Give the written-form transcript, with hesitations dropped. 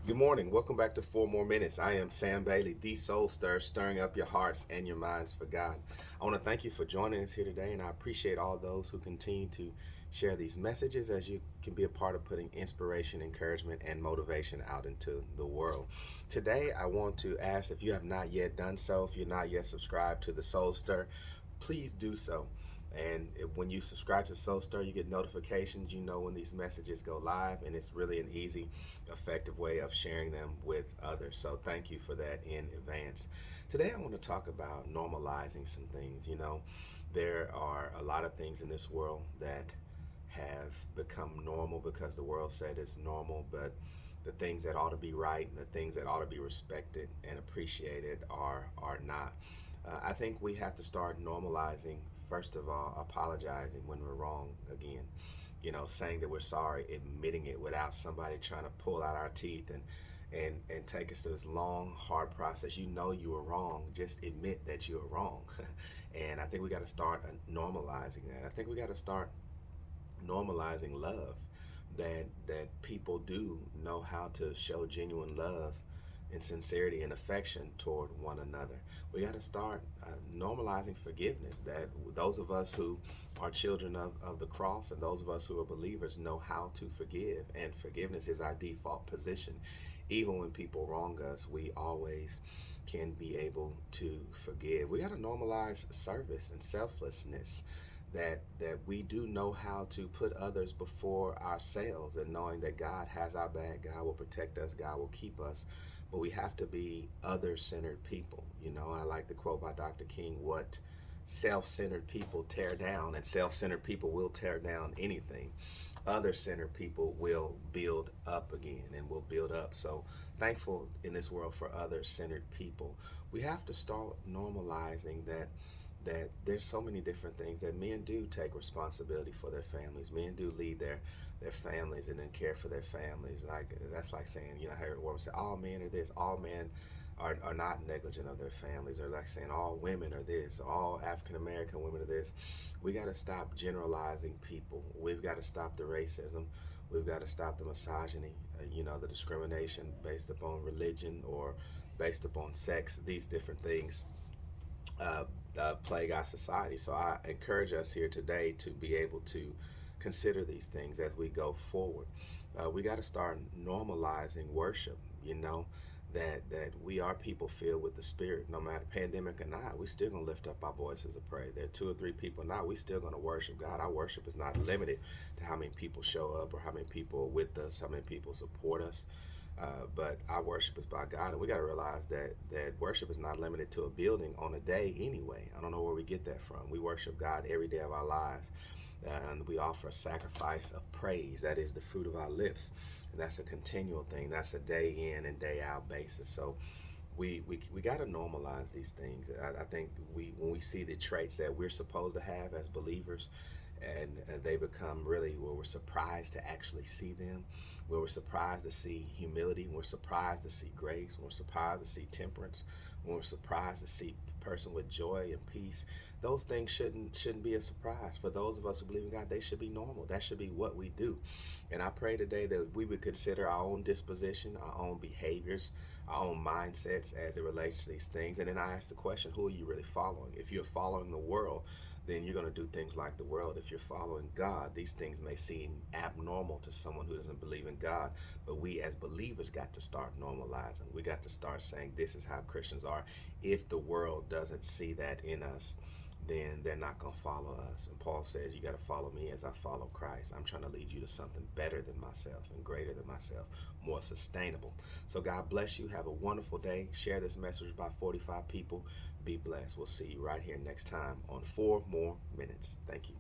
Good morning. Welcome back to 4 More Minutes. I am Sam Bailey, the Soul Stir, stirring up your hearts and your minds for God. I want to thank you for joining us here today, and I appreciate all those who continue to share these messages as you can be a part of putting inspiration, encouragement, and motivation out into the world. Today, I want to ask if you have not yet done so, if you're not yet subscribed to the Soul Stir, please do so. And when you subscribe to Soul Stir, you get notifications. You know when these messages go live, and it's really an easy, effective way of sharing them with others. So thank you for that in advance. Today, I want to talk about normalizing some things. There are a lot of things in this world that have become normal because the world said it's normal, but the things that ought to be right and the things that ought to be respected and appreciated are not. I think we have to start normalizing, first of all, apologizing when we're wrong again. Saying that we're sorry, admitting it without somebody trying to pull out our teeth and take us to this long, hard process. You know you were wrong. Just admit that you were wrong. And I think we got to start normalizing that. I think we got to start normalizing love. That people do know how to show genuine love and sincerity and affection toward one another. We got to start normalizing forgiveness. That those of us who are children of the cross and those of us who are believers know how to forgive, and forgiveness is our default position. Even when people wrong us, we always can be able to forgive. We got to normalize service and selflessness. That we do know how to put others before ourselves, and knowing that God has our back, God will protect us, God will keep us, but we have to be other-centered people. I like the quote by Dr. King: what self-centered people tear down, and self-centered people will tear down anything, other-centered people will build up again and will build up. So thankful in this world for other-centered people. We have to start normalizing that there's so many different things that men do take responsibility for their families. Men do lead their families and then care for their families. Like that's like saying, I heard a woman say, all men are this, all men are not negligent of their families, or like saying all women are this, all African American women are this. We got to stop generalizing people. We've got to stop the racism. We've got to stop the misogyny, the discrimination based upon religion or based upon sex, these different things uh, plague our society. So I encourage us here today to be able to consider these things as we go forward. We got to start normalizing worship. That we are people filled with the Spirit. No matter pandemic or not, we still gonna lift up our voices of praise. There are two or three people now, we still gonna worship God. Our worship is not limited to how many people show up or how many people are with us, how many people support us. But our worship is by God, and we got to realize that worship is not limited to a building on a day anyway. I don't know where we get that from. We worship God every day of our lives, and we offer a sacrifice of praise. That is the fruit of our lips, and that's a continual thing. That's a day in and day out basis. So we got to normalize these things. I think when we see the traits that we're supposed to have as believers, and they become really where we're surprised to actually see them, where we're surprised to see humility, when we're surprised to see grace, when we're surprised to see temperance, when we're surprised to see a person with joy and peace. Those things shouldn't be a surprise. For those of us who believe in God, they should be normal. That should be what we do. And I pray today that we would consider our own disposition, our own behaviors, our own mindsets as it relates to these things. And then I ask the question, who are you really following? If you're following the world, then you're going to do things like the world. If you're following God, these things may seem abnormal to someone who doesn't believe in God, but we as believers got to start normalizing. We got to start saying this is how Christians are. If the world doesn't see that in us, then they're not going to follow us. And Paul says, you got to follow me as I follow Christ. I'm trying to lead you to something better than myself and greater than myself, more sustainable. So God bless you. Have a wonderful day. Share this message by 45 people. Be blessed. We'll see you right here next time on 4 More Minutes. Thank you.